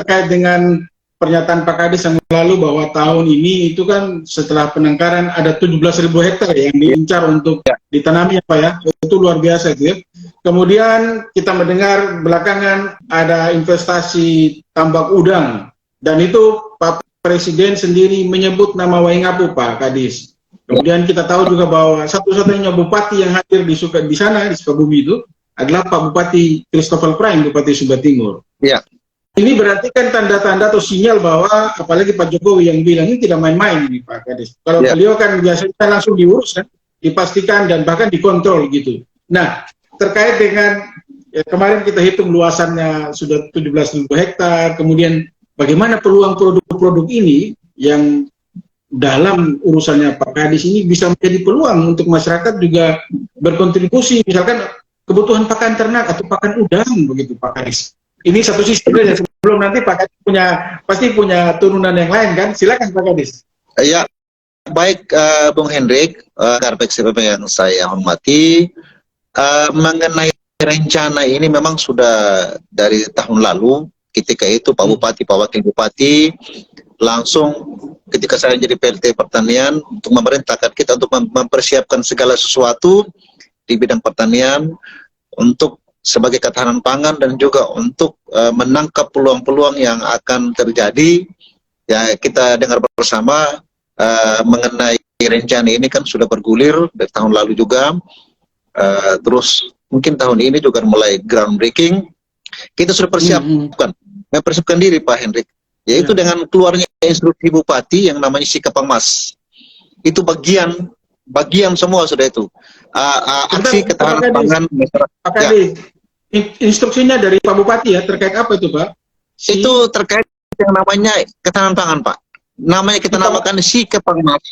terkait dengan pernyataan Pak Kadis yang lalu bahwa tahun ini itu kan setelah penangkaran ada 17.000 hektar yang diincar untuk ditanami ya Pak ya. Itu luar biasa itu ya. Kemudian kita mendengar belakangan ada investasi tambak udang dan itu Pak Presiden sendiri menyebut nama Waingapu Pak Kadis. Kemudian kita tahu juga bahwa satu-satunya bupati yang hadir di sana di Sukabumi itu adalah Pak Bupati Christopher Prime, Bupati Sumba Timur. Ya. Ini berarti kan tanda-tanda atau sinyal bahwa apalagi Pak Jokowi yang bilang ini tidak main-main ini Pak Kadis. Kalau beliau kan biasanya langsung diurus kan, dipastikan dan bahkan dikontrol gitu. Nah, terkait dengan kemarin kita hitung luasannya sudah 17.000 hektar, kemudian bagaimana peluang produk-produk ini yang dalam urusannya Pak Kadis ini bisa menjadi peluang untuk masyarakat juga berkontribusi, misalkan kebutuhan pakan ternak atau pakan udang begitu Pak Kadis. Ini satu sisi ya, sebelum nanti Pak Kadis pasti punya turunan yang lain kan, silakan Pak Kadis. Ya, baik Bung Hendrik, Karpek CPP yang saya hormati, mengenai rencana ini memang sudah dari tahun lalu, ketika itu Pak Bupati, Pak Wakil Bupati, langsung ketika saya jadi PLT Pertanian, untuk memerintahkan kita untuk mempersiapkan segala sesuatu di bidang pertanian, untuk sebagai ketahanan pangan dan juga untuk menangkap peluang-peluang yang akan terjadi. Ya, kita dengar bersama mengenai rencana ini kan sudah bergulir dari tahun lalu juga, terus mungkin tahun ini juga mulai groundbreaking. Kita sudah mempersiapkan diri Pak Hendrik, yaitu dengan keluarnya instruksi Bupati yang namanya Sikapangmas. Itu bagian semua sudah itu. Aksi ketahanan pangan masyarakat. Pak Kadis, instruksinya dari Pak Bupati ya, terkait apa itu Pak? Itu terkait yang namanya ketahanan pangan Pak. Namanya kita namakan Sikapangmas,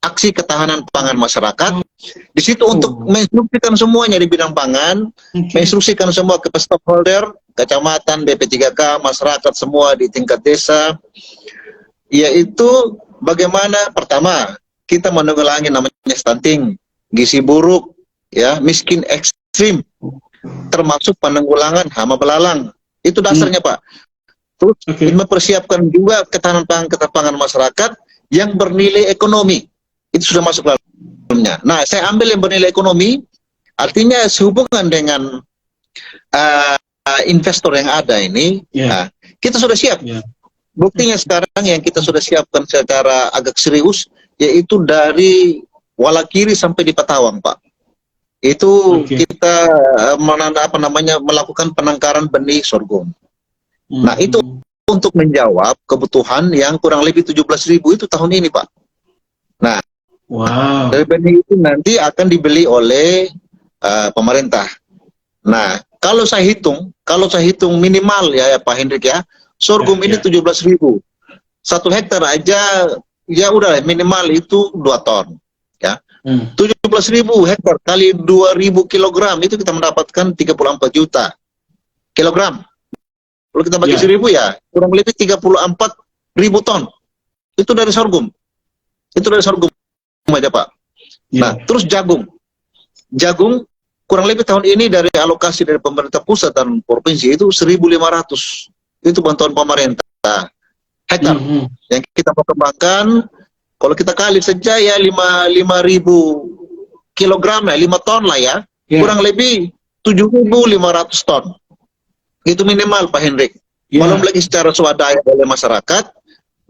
aksi ketahanan pangan masyarakat. Di situ untuk menginstruksikan semuanya di bidang pangan, menginstruksikan semua ke stakeholder, kecamatan, BP3K, masyarakat semua di tingkat desa, yaitu bagaimana pertama kita menanggulangi namanya stunting, gizi buruk, ya, miskin ekstrim, termasuk penanggulangan hama belalang. Itu dasarnya Pak. Terus mempersiapkan juga ketahanan pangan masyarakat yang bernilai ekonomi. Itu sudah masuk dalamnya. Nah, saya ambil yang bernilai ekonomi, artinya sehubungan dengan investor yang ada ini, nah, kita sudah siap. Buktinya sekarang yang kita sudah siapkan secara agak serius, yaitu dari Walakiri sampai di Patawang, Pak. Itu kita melakukan penangkaran benih sorghum. Nah, itu untuk menjawab kebutuhan yang kurang lebih 17.000 itu tahun ini, Pak. Nah, dari benih itu nanti akan dibeli oleh pemerintah. Nah, kalau saya hitung minimal ya Pak Hendrik ya, sorghum ini 17.000. 1 hektar aja ya udah minimal itu 2 ton. Ya. 17.000 hektar kali 2.000 kilogram itu kita mendapatkan 34 juta kilogram. Kalau kita bagi 1.000 ya kurang lebih 34.000 ton. Itu dari sorghum. Itu dari sorghum aja Pak. Nah, terus jagung. Jagung kurang lebih tahun ini dari alokasi dari pemerintah pusat dan provinsi itu 1.500. Itu bantuan pemerintah hektar yang kita mau kembangkan. Kalau kita kali saja ya 5.000 kilogram ya, 5 ton lah ya, kurang lebih 7.500 ton. Itu minimal Pak Hendrik. Belum lagi secara swadaya oleh masyarakat.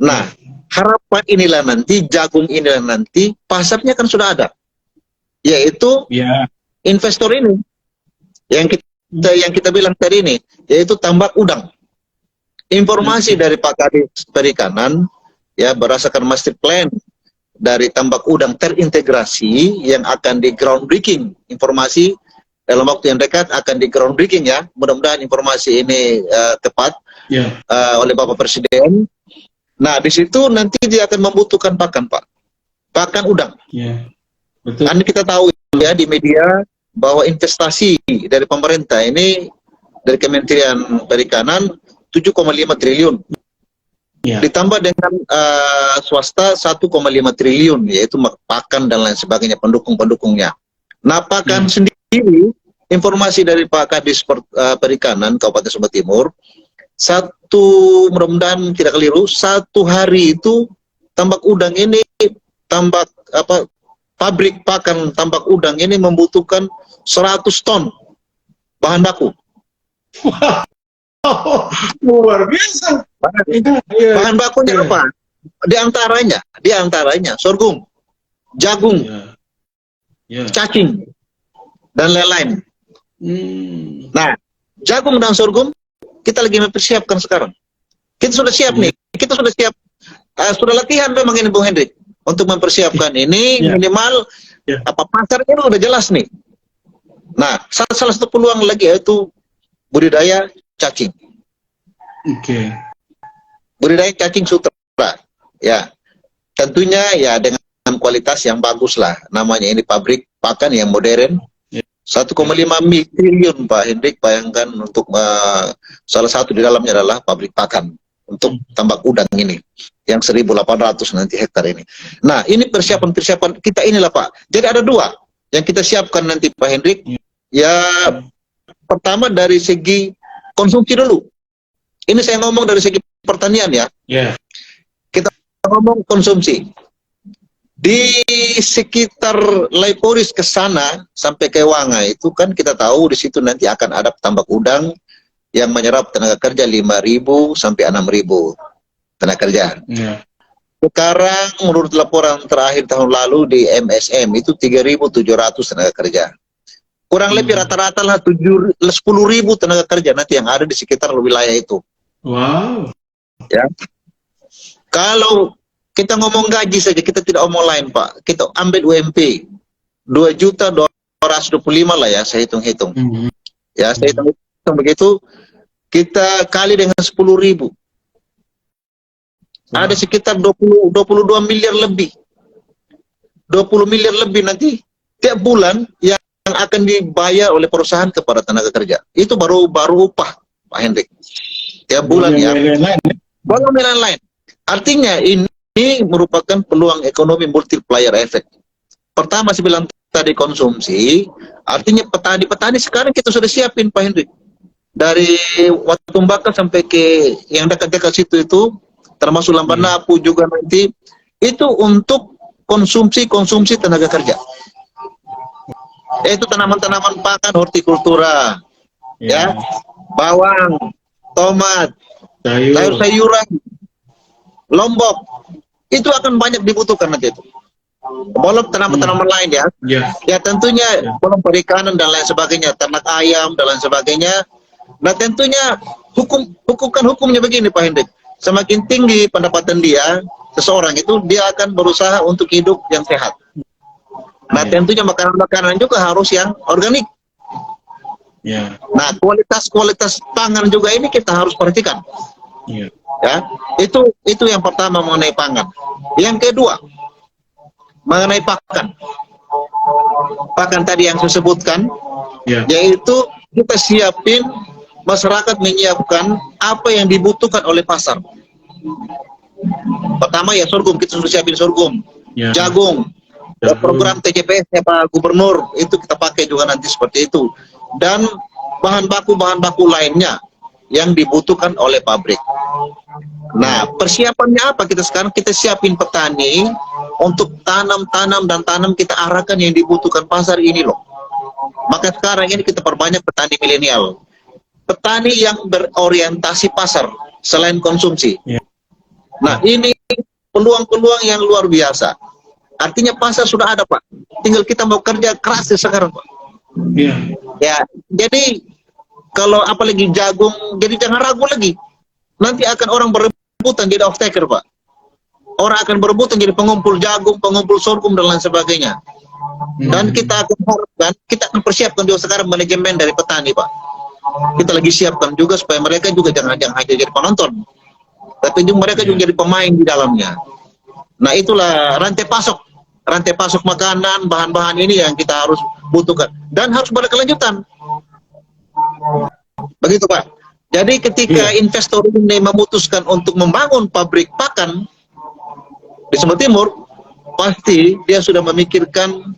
Nah, harapan inilah nanti, jagung inilah nanti, pasarnya kan sudah ada. Yaitu investor ini. Yang kita bilang tadi ini, yaitu tambak udang. Informasi dari Pak Kadis Perikanan, ya berdasarkan master plan dari tambak udang terintegrasi yang akan di groundbreaking, informasi dalam waktu yang dekat akan di groundbreaking ya, mudah-mudahan informasi ini tepat oleh Bapak Presiden. Nah, di situ nanti dia akan membutuhkan pakan Pak, pakan udang. Betul. Kan kita tahu ya di media bahwa investasi dari pemerintah ini dari Kementerian Perikanan 7,5 triliun. Ditambah dengan swasta 1,5 triliun, yaitu pakan dan lain sebagainya, pendukung-pendukungnya. Nah, pakan sendiri, informasi dari Pak Kadis Perikanan Kabupaten Sumba Timur, mudah-mudahan tidak keliru, satu hari itu tambak udang ini, pabrik pakan tambak udang ini membutuhkan 100 ton bahan baku. Wow, luar biasa. Bahan bakunya apa? Di antaranya sorghum, jagung, cacing, dan lain-lain. Nah, jagung dan sorghum kita lagi mempersiapkan sekarang. Kita sudah siap nih, kita sudah siap, sudah latihan memang ini Bung Hendrik untuk mempersiapkan ini minimal pasarnya udah jelas nih. Nah, salah satu peluang lagi yaitu budidaya cacing. Budidaya cacing sutra, ya tentunya ya dengan kualitas yang bagus lah. Namanya ini pabrik pakan yang modern. 1,5 triliun Pak Hendrik, bayangkan untuk salah satu di dalamnya adalah pabrik pakan untuk tambak udang ini yang 1.800 nanti hektar ini. Nah, ini persiapan kita inilah Pak. Jadi ada dua yang kita siapkan nanti Pak Hendrik. Ya, pertama dari segi konsumsi dulu. Ini saya ngomong dari segi pertanian ya. Kita ngomong konsumsi. Di sekitar Leiporis ke sana sampai ke Wanga itu kan kita tahu di situ nanti akan ada tambak udang yang menyerap tenaga kerja 5.000 sampai 6.000 tenaga kerja. Sekarang menurut laporan terakhir tahun lalu di MSM itu 3.700 tenaga kerja. Kurang lebih rata-rata lah 10.000 tenaga kerja nanti yang ada di sekitar wilayah itu. Wow. Ya. Kalau kita ngomong gaji saja, kita tidak ngomong lain Pak. Kita ambil UMP 2.225 lah ya, saya hitung-hitung. Ya, saya hitung begitu, kita kali dengan 10.000. Ada sekitar 22 miliar lebih. 20 miliar lebih nanti tiap bulan yang akan dibayar oleh perusahaan kepada tenaga kerja. Itu baru upah Pak Hendrik. Tiap bulan ya. Baru lain. Artinya ini merupakan peluang ekonomi multiplier effect. Pertama saya bilang tadi konsumsi, artinya petani sekarang kita sudah siapin Pak Hendrik. Dari Watu Tumbaka sampai ke yang dekat-dekat situ itu, termasuk Lambanapu juga nanti, itu untuk konsumsi tenaga kerja. Itu tanaman-tanaman pakan hortikultura, ya, bawang, tomat, sayur-sayuran, lombok, itu akan banyak dibutuhkan nanti itu. Belum tanaman-tanaman lain ya. Ya tentunya belum perikanan dan lain sebagainya, ternak ayam dan lain sebagainya. Nah tentunya hukumnya begini Pak Hendrik. Semakin tinggi pendapatan dia, seseorang itu dia akan berusaha untuk hidup yang sehat. Nah tentunya makanan-makanan juga harus yang organik. Nah kualitas pangan juga ini kita harus perhatikan. Ya, itu yang pertama mengenai pangan. Yang kedua mengenai pakan. Pakan tadi yang saya sebutkan, yaitu kita siapin, masyarakat menyiapkan apa yang dibutuhkan oleh pasar. Pertama ya sorghum, kita sudah siapin sorghum, jagung, program TCPS-nya Pak Gubernur itu kita pakai juga nanti seperti itu. Dan bahan baku lainnya yang dibutuhkan oleh pabrik. Nah, persiapannya apa? Kita siapin petani untuk tanam kita arahkan yang dibutuhkan pasar ini loh. Maka sekarang ini kita perbanyak petani milenial. Petani yang berorientasi pasar selain konsumsi. Nah, ini peluang-peluang yang luar biasa. Artinya pasar sudah ada, Pak. Tinggal kita mau kerja keras sekarang, Pak. Ya, jadi kalau apalagi jagung, jadi jangan ragu lagi. Nanti akan orang berebutan jadi off-taker, Pak. Orang akan berebutan jadi pengumpul jagung, pengumpul sorghum, dan lain sebagainya. Dan kita akan harapkan, kita akan persiapkan juga sekarang manajemen dari petani, Pak. Kita lagi siapkan juga supaya mereka juga jangan hanya jadi penonton, tapi juga mereka juga jadi pemain di dalamnya. Nah itulah rantai pasok makanan, bahan-bahan ini yang kita harus butuhkan. Dan harus berkelanjutan. Begitu Pak. Jadi ketika investor ini memutuskan untuk membangun pabrik pakan di Sumba Timur, pasti dia sudah memikirkan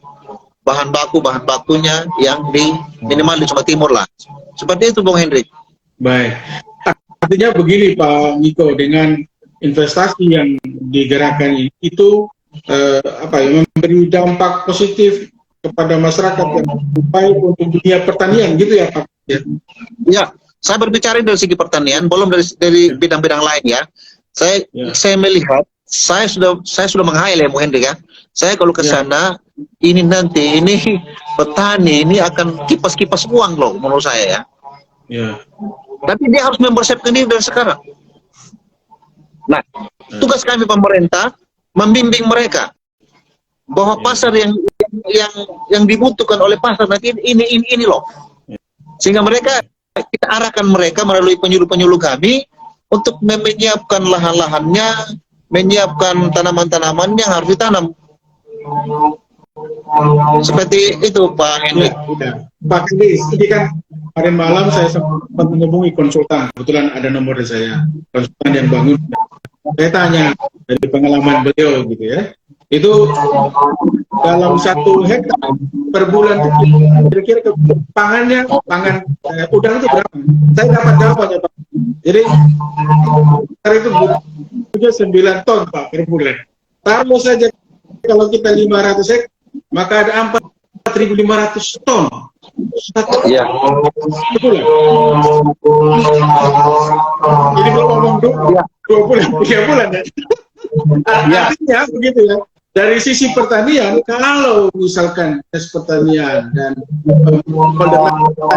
bahan bakunya yang minimal di Sumba Timur lah. Seperti itu Bung Hendrik. Baik. artinya begini Pak Niko, dengan investasi yang digerakkan ini, itu memberi dampak positif kepada masyarakat yang baik untuk dunia pertanian gitu ya Pak? Ya, saya berbicara dari segi pertanian, belum dari bidang-bidang lain ya. Saya melihat, saya sudah menghayal ya, Bu Hendrik ya. Saya kalau ke sana, ini petani ini akan kipas-kipas uang loh, menurut saya ya. Tapi dia harus mempersiapkan diri dari sekarang. Nah, tugas kami pemerintah membimbing mereka bahwa pasar yang dibutuhkan oleh pasar nanti ini loh. Sehingga kita arahkan mereka melalui penyuluh-penyuluh kami untuk menyiapkan lahan-lahannya, menyiapkan tanaman-tanaman yang harus ditanam. Seperti itu Pak Hendrik. Pak Hendrik, ini kan kemarin malam saya sempat menghubungi konsultan, kebetulan ada nomor saya, konsultan yang bangun. Saya tanya dari pengalaman beliau gitu ya, itu dalam 1 hektar per bulan kira-kira pangan udang itu berapa? Saya dapat jawabannya Pak. Jadi itu butuhnya 9 ton Pak per bulan. Taruh saja kalau kita 500 hektar, maka ada 4.500 ton. Iya. Jadi kalau ngomong 2 bulan, 3 bulan ya. Artinya begitu ya. Dari sisi pertanian, kalau misalkan tes pertanian dan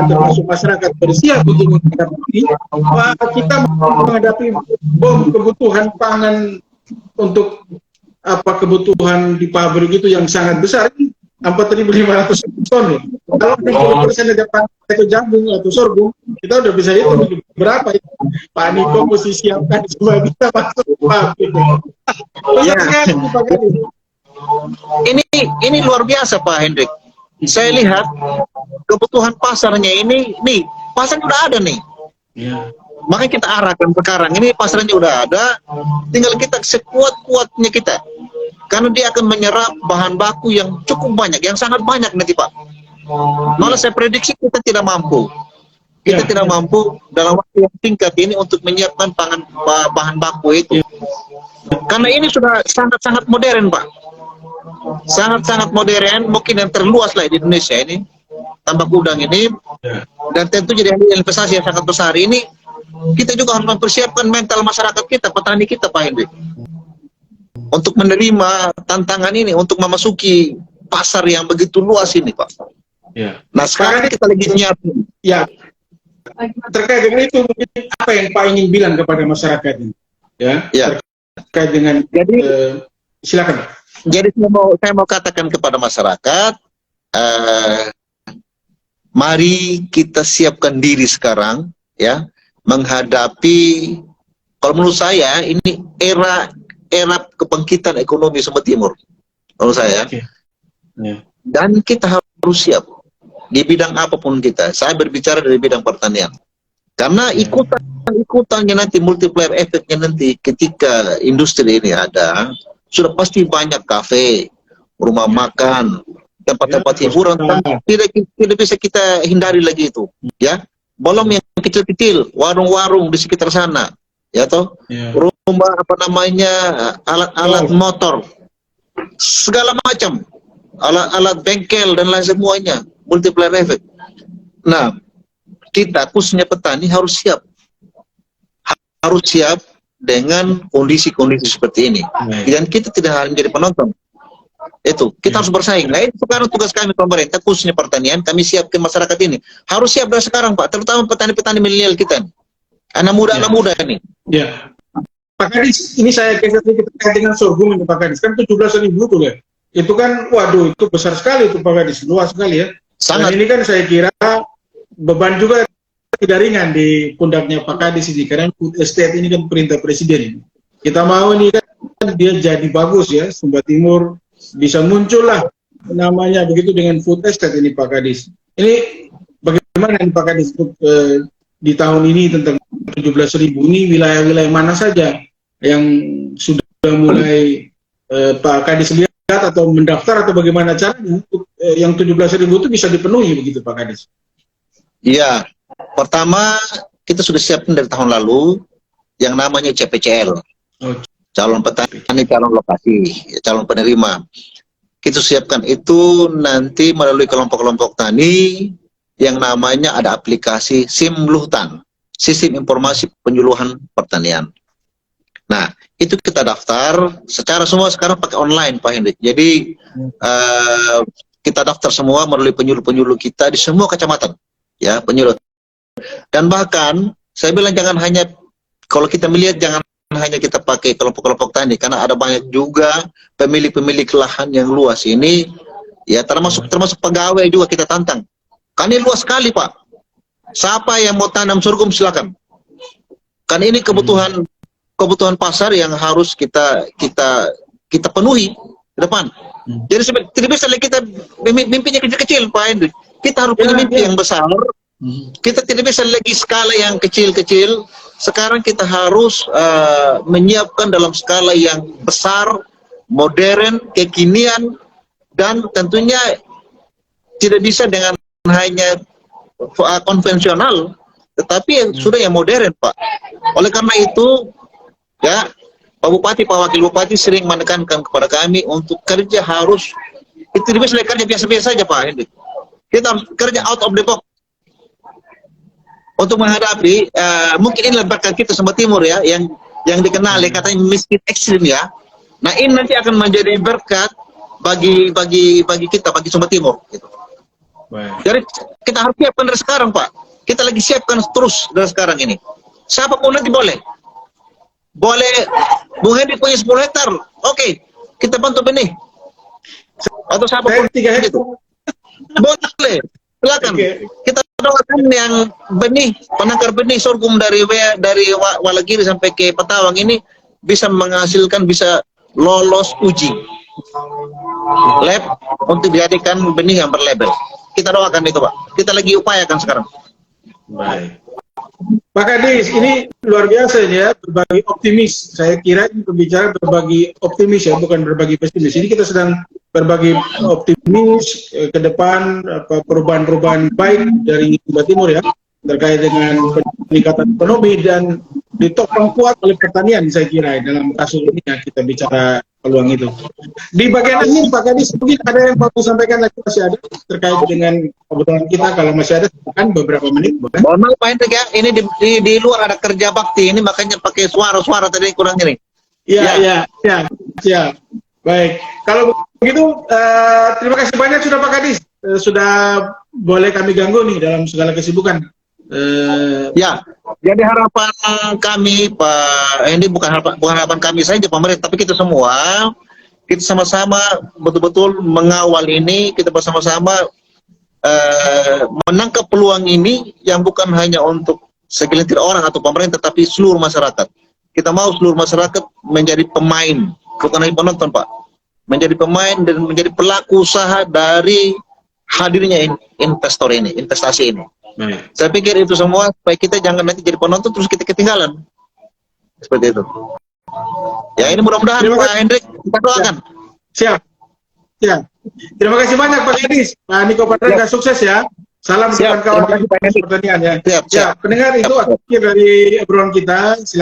termasuk masyarakat bersiap untuk menghadapi ini, kita menghadapi bom kebutuhan pangan untuk kebutuhan di pabrik itu yang sangat besar, 4.500 ton. Kalau 60% dari pangan itu jagung atau sorghum, kita udah bisa hitung berapa itu. Pak Niko mesti siapkan semua kita masuk ke pabrik. Ini luar biasa Pak Hendrik. Saya lihat kebutuhan pasarnya ini, pasar udah ada nih. Makanya kita arahkan sekarang ini pasarnya udah ada, tinggal kita sekuat-kuatnya kita. Karena dia akan menyerap bahan baku yang cukup banyak, yang sangat banyak nanti Pak. Malah saya prediksi kita tidak mampu. Kita tidak mampu dalam waktu yang singkat ini untuk menyiapkan bahan baku itu. Karena ini sudah sangat-sangat modern Pak. Sangat-sangat modern, mungkin yang terluas lah di Indonesia ini, tambak udang ini. Dan tentu jadi investasi yang sangat besar ini. Kita juga harus mempersiapkan mental masyarakat kita, petani kita Pak Hendrik, untuk menerima tantangan ini, untuk memasuki pasar yang begitu luas ini Pak. Nah sekarang kita lagi nyiapin. Ya, terkait dengan itu mungkin apa yang Pak ingin bilang kepada masyarakat ini? Terkait dengan, silakan. Jadi saya mau katakan kepada masyarakat, mari kita siapkan diri sekarang ya, menghadapi, kalau menurut saya ini era kebangkitan ekonomi Sumba Timur, menurut saya. Dan kita harus siap di bidang apapun kita. Saya berbicara dari bidang pertanian, karena ikutannya nanti, multiplier efeknya nanti ketika industri ini ada, sudah pasti banyak kafe, rumah makan, tempat-tempat hiburan, tidak bisa kita hindari lagi itu ya. Belum yang kecil-kecil, warung-warung di sekitar sana ya toh, rumah alat-alat motor, segala macam, alat bengkel dan lain semuanya, multiplier effect. Nah, kita khususnya petani harus siap dengan kondisi-kondisi seperti ini. Dan kita tidak hanya menjadi penonton. Itu, kita harus bersaing. Nah, itu sekarang tugas kami pemerintah, khususnya pertanian, kami siapkan masyarakat ini. Harus siap dari sekarang Pak, terutama petani-petani milenial kita. Anak muda ini. Ya. Pak Kadis, ini saya geser sedikit terkait dengan sorghum ini Pak Kadis. Kan 17.000 tuh ya. Itu kan, waduh, itu besar sekali itu Pak Kadis, luas sekali ya. Sangat. Dan ini kan saya kira beban juga tidak ringan di pundaknya Pak Kadis ini, karena food estate ini kan perintah presiden ini. Kita mau ini kan dia jadi bagus ya, Sumba Timur bisa muncul lah namanya begitu dengan food estate ini Pak Kadis. Ini bagaimana Pak Kadis di tahun ini tentang 17.000 ini, wilayah-wilayah mana saja yang sudah mulai Pak Kadis lihat atau mendaftar, atau bagaimana caranya untuk yang 17.000 itu bisa dipenuhi begitu Pak Kadis? Iya, pertama kita sudah siapkan dari tahun lalu yang namanya CPCL, calon petani, calon lokasi, calon penerima. Kita siapkan itu nanti melalui kelompok-kelompok tani yang namanya ada aplikasi SIMLUHTAN, Sistem Informasi Penyuluhan Pertanian. Nah, itu kita daftar secara semua sekarang pakai online, Pak Hendrik. Jadi kita daftar semua melalui penyuluh-penyuluh kita di semua kecamatan, ya, penyuluh. Dan bahkan saya bilang jangan hanya, kalau kita melihat jangan hanya kita pakai kelompok-kelompok tani, karena ada banyak juga pemilik-pemilik lahan yang luas ini, ya, termasuk pegawai juga kita tantang. Kan ini luas sekali, Pak. Siapa yang mau tanam sorghum silakan. Kan ini kebutuhan pasar yang harus kita penuhi ke depan. Jadi tidak bisa lagi kita mimpinya kecil-kecil, Pak Hendrik. Kita harus punya mimpi yang besar. Kita tidak bisa lagi skala yang kecil-kecil. Sekarang kita harus menyiapkan dalam skala yang besar, modern, kekinian, dan tentunya tidak bisa dengan hanya konvensional, tetapi sudah yang modern, Pak. Oleh karena itu, ya, Pak Bupati, Pak Wakil Bupati sering menekankan kepada kami untuk kerja harus, itu tidak bisa kerja biasa-biasa saja, Pak Hendrik. Kita harus kerja out of the box untuk menghadapi mungkin inilah berkat kita Sumba Timur, ya, yang dikenal katanya miskin ekstrim, ya. Nah, ini nanti akan menjadi berkat bagi kita, bagi Sumba Timur, gitu. Jadi kita harus siapkan dari sekarang, Pak. Kita lagi siapkan terus dari sekarang ini. Siapapun nanti boleh Bung Hendrik punya 10 hektar, oke, kita bantu benih. Atau siapapun 3 hektar gitu. Boleh, silakan. Kita doakan yang benih, penangkar benih sorghum dari Walagiri sampai ke Patawang ini bisa menghasilkan, bisa lolos uji lab untuk dijadikan benih yang berlabel. Kita doakan itu, Pak. Kita lagi upayakan sekarang. Baik. Pak Kadis, ini luar biasa ya, berbagi optimis. Saya kira ini pembicara berbagi optimis, ya, bukan berbagi pesimis. Ini kita sedang berbagi optimis ke depan, perubahan-perubahan baik dari Sumba Timur, ya, terkait dengan peningkatan ekonomi dan ditopang kuat oleh pertanian, saya kira, dalam kasus ini, ya, kita bicara peluang itu. Di bagian ini, Pak Kadis, mungkin ada yang mau sampaikan lagi, masih ada terkait dengan kebutuhan kita, kalau masih ada, kan beberapa menit, boleh? Mohon maaf, Pak Hendrik, ya, ini di luar ada kerja bakti, ini makanya pakai suara-suara tadi kurang ini. Ya. Baik, kalau begitu, terima kasih banyak sudah Pak Kadis, sudah boleh kami ganggu nih dalam segala kesibukan. Ya, jadi harapan kami, Pak, ini bukan harapan kami saja pemerintah, tapi kita semua, kita sama-sama betul-betul mengawal ini, kita bersama-sama menangkap peluang ini yang bukan hanya untuk segelintir orang atau pemerintah, tapi seluruh masyarakat. Kita mau seluruh masyarakat menjadi pemain, bukan hanya penonton, Pak, menjadi pemain dan menjadi pelaku usaha dari hadirnya investor ini, investasi ini. Saya pikir itu semua supaya kita jangan nanti jadi penonton terus kita ketinggalan. Seperti itu. Ya, ini mudah-mudahan Pak Hendrik kita doakan. Siap. Terima kasih banyak Pak Kadis. Pak Niko Patria, sukses ya. Salam kawan-kawan di pertanian, ya. Siap. Pendengar, itu akhir dari obrolan kita. Silakan.